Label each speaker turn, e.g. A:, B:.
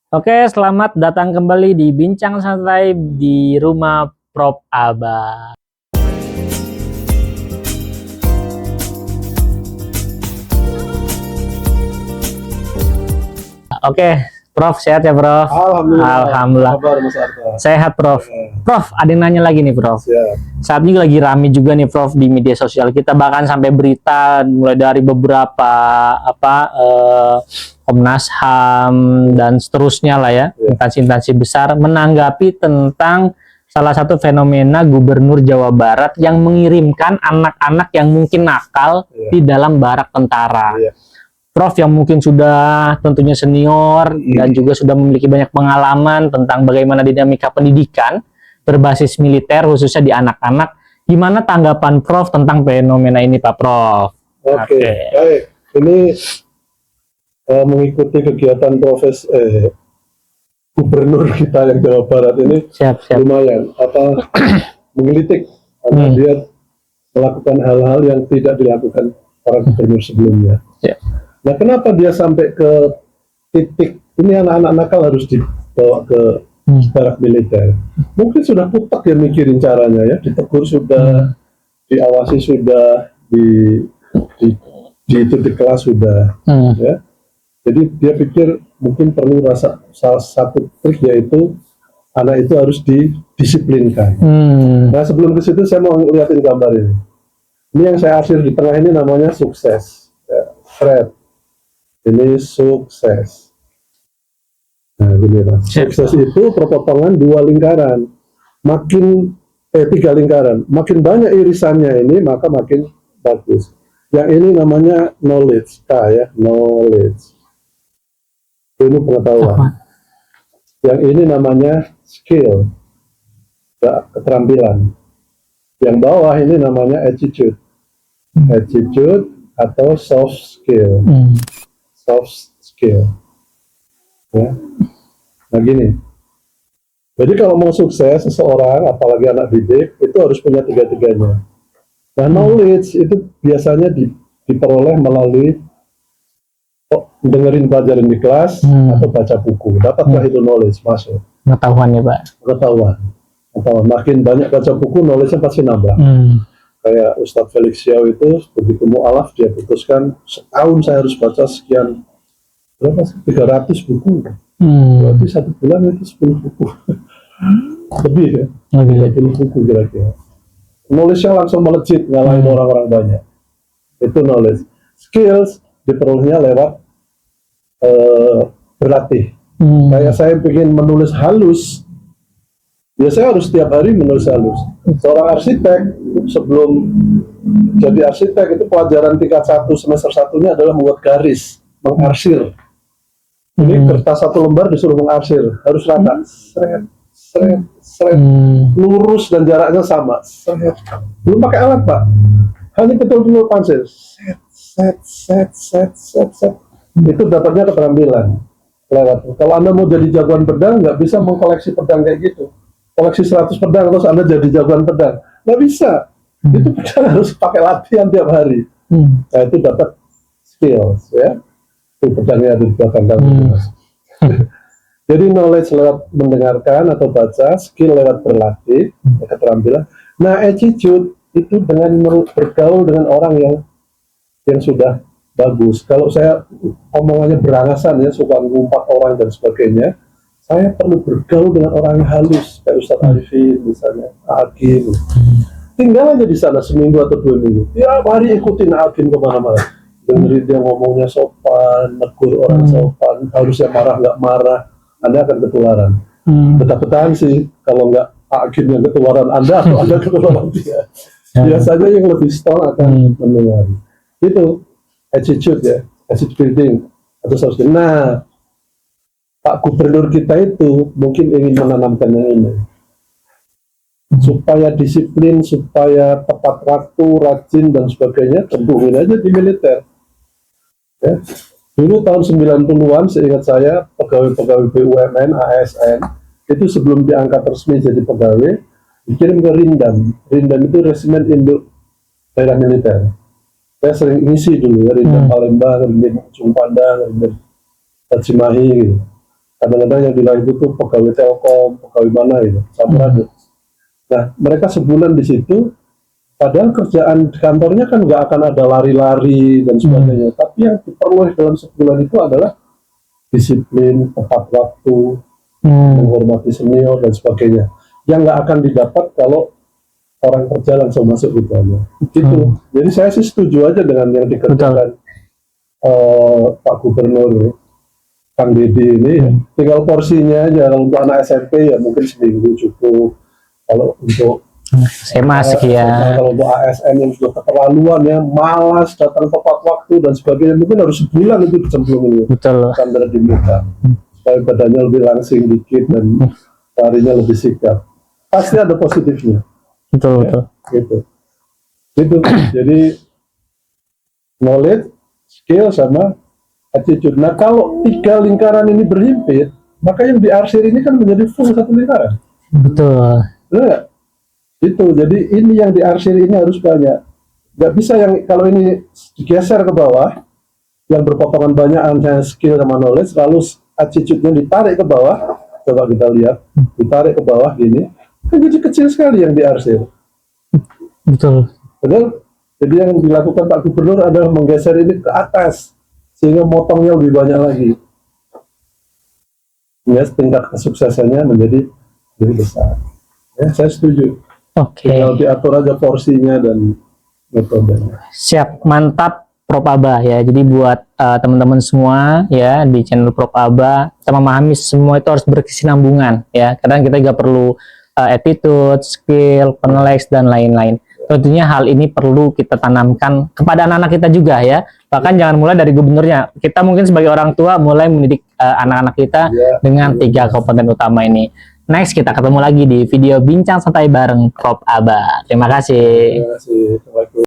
A: Oke, selamat datang kembali di Bincang Santai di rumah Prof. Aba. Oke, Prof, sehat ya, Prof? Alhamdulillah.
B: Kabar Mas Arta?
A: Sehat, Prof. Prof, ada yang nanya lagi nih, Prof.
B: Siap.
A: Saat ini lagi rame juga nih, Prof, di media sosial kita, bahkan sampai berita mulai dari beberapa Komnas HAM dan seterusnya lah ya, instansi-instansi besar menanggapi tentang salah satu fenomena Gubernur Jawa Barat yang mengirimkan anak-anak yang mungkin nakal di dalam barak tentara. Prof yang mungkin sudah tentunya senior dan juga sudah memiliki banyak pengalaman tentang bagaimana dinamika pendidikan berbasis militer khususnya di anak-anak. Gimana tanggapan Prof tentang fenomena ini, Pak Prof?
B: Oke. Baik. Ini mengikuti kegiatan Gubernur kita yang Jawa Barat ini lumayan menggelitik karena dia melakukan hal-hal yang tidak dilakukan para gubernur sebelumnya. Nah, kenapa dia sampai ke titik ini anak-anak nakal harus dibawa ke barak militer? Mungkin sudah putak ya mikirin caranya ya, ditegur sudah, diawasi sudah, di kelas sudah, ya. Jadi dia pikir mungkin perlu salah satu trik yaitu anak itu harus didisiplinkan. Nah, sebelum ke situ saya mau lihatin gambar ini. Ini yang saya arsir di tengah ini namanya sukses, ya, Fred. Ini sukses. Nah, gini Mas. Sukses itu perpotongan 2 lingkaran. Makin 3 lingkaran. Makin banyak irisannya ini, maka makin bagus. Yang ini namanya knowledge, K ya, knowledge. Ini pengetahuan. Yang ini namanya skill, keterampilan. Yang bawah ini namanya attitude. Attitude atau soft skill. Soft skill, ya. Nah gini, jadi kalau mau sukses seseorang, apalagi anak didik, itu harus punya tiga-tiganya. Nah, knowledge itu biasanya diperoleh melalui dengerin pelajaran di kelas atau baca buku. Dapatkah itu knowledge masuk?
A: Pengetahuan ya, Pak.
B: Pengetahuan. Makin banyak baca buku, knowledge-nya pasti nambah. Kayak Ustadz Felix Xiao itu begitu mu'alaf dia putuskan setahun saya harus baca sekian berapa sih? 300 buku. Berarti 1 bulan itu 10 buku. Lebih ya. 30 buku kira-kira. Knowledge-nya langsung melejit ngalahin orang-orang banyak. Itu knowledge. Skills diperolehnya lewat berlatih. Kayak saya ingin menulis halus, ya saya harus setiap hari menulis halus. Seorang arsitek sebelum jadi arsitek itu pelajaran tingkat 1 semester 1-nya adalah membuat garis, mengarsir. Ini kertas 1 lembar disuruh mengarsir, harus rata, seret, lurus dan jaraknya sama, seret. Belum pakai alat Pak, hanya betul-betul pensil, set. Itu dapatnya keterampilan. Kalau Anda mau jadi jagoan pedang, nggak bisa mengkoleksi pedang kayak gitu. Koleksi 100 pedang terus Anda jadi jagoan pedang, nggak bisa. Itu pedang harus pakai latihan tiap hari. Nah, itu dapat skills ya. Itu pedangnya ada di belakang kamu. Jadi knowledge lewat mendengarkan atau baca, skill lewat berlatih, keterampilan. Nah, attitude itu dengan bergaul dengan orang yang sudah bagus. Kalau saya omongannya berangasan ya, suka ngumpat orang dan sebagainya, saya perlu bergaul dengan orang yang halus, kayak Ustadz Arifin misalnya, Hakim. Tinggal aja di sana seminggu atau 2 minggu. Ya, mari ikutin Hakim kemana-mana. Dengerin dia ngomongnya sopan, negur orang sopan, harusnya marah nggak marah, Anda akan ketularan. Betah-betahan sih, kalau nggak Hakim yang ketularan Anda, atau Anda ketularan dia. Biasanya yang lebih strong akan mendengar. Itu attitude ya, attitude building atau social. Nah, Pak Gubernur kita itu mungkin ingin menanamkan yang ini supaya disiplin, supaya tepat waktu, rajin dan sebagainya, tentuin aja di militer ya. Dulu tahun 90-an seingat saya pegawai-pegawai BUMN, ASN itu sebelum diangkat resmi jadi pegawai dikirim ke Rindam. Rindam itu Resimen Induk Daerah Militer. Saya sering ngisi dulu ya, Rindam Palembang, Rindam Ujung Pandang, Rindam Cimahi gitu. Kadang-kadang yang bilang itu tuh pegawai Telkom, pegawai mana itu, sampai Nah, mereka sebulan di situ, padahal kerjaan di kantornya kan nggak akan ada lari-lari dan sebagainya. Tapi yang diperoleh dalam sebulan itu adalah disiplin, tepat waktu, menghormati senior dan sebagainya. Yang nggak akan didapat kalau orang kerja langsung masuk gitu aja. Gitu. Jadi saya sih setuju aja dengan yang dikerjakan Pak Gubernur Kang Deddy ini. Tinggal porsinya aja. Kalau untuk anak SMP ya mungkin seminggu cukup. Kalau untuk
A: SMA sekian.
B: kalau untuk ASN yang sudah keterlaluan ya, malas datang tepat waktu dan sebagainya, mungkin harus sebulan itu dicemplungin
A: Betul.
B: standar di muka supaya badannya lebih langsing dikit dan larinya lebih sigap. Pasti ada positifnya.
A: Betul,
B: Ya,
A: betul.
B: gitu. Jadi knowledge, skill sama attitude. Nah, kalau 3 lingkaran ini berhimpit, maka yang diarsir ini kan menjadi full satu lingkaran.
A: Betul.
B: Benar nggak? Itu. Jadi ini yang diarsir ini harus banyak. Nggak bisa yang kalau ini digeser ke bawah, yang berpotongan banyak antara skill sama knowledge, lalu attitude-nya ditarik ke bawah. Coba kita lihat, ditarik ke bawah gini, kan jadi kecil sekali yang diarsir.
A: Betul.
B: Betul? Jadi yang dilakukan Pak Gubernur adalah menggeser ini ke atas, sehingga motongnya lebih banyak lagi. Ya, tingkat kesuksesannya menjadi lebih besar. Ya, saya setuju.
A: Oke.
B: Tinggal diatur aja porsinya dan metodenya.
A: Siap, mantap Prof Aba ya. Jadi buat teman-teman semua ya di channel Prof Aba, kita memahami semua itu harus berkesinambungan ya. Kadang kita juga perlu attitude, skill, knowledge dan lain-lain. Tentunya hal ini perlu kita tanamkan kepada anak-anak kita juga ya. Bahkan jangan mulai dari gubernurnya. Kita mungkin sebagai orang tua mulai mendidik anak-anak kita dengan 3 komponen utama ini. Next, kita ketemu lagi di video Bincang Santai bareng Prof Aba. Terima kasih.
B: Terima kasih.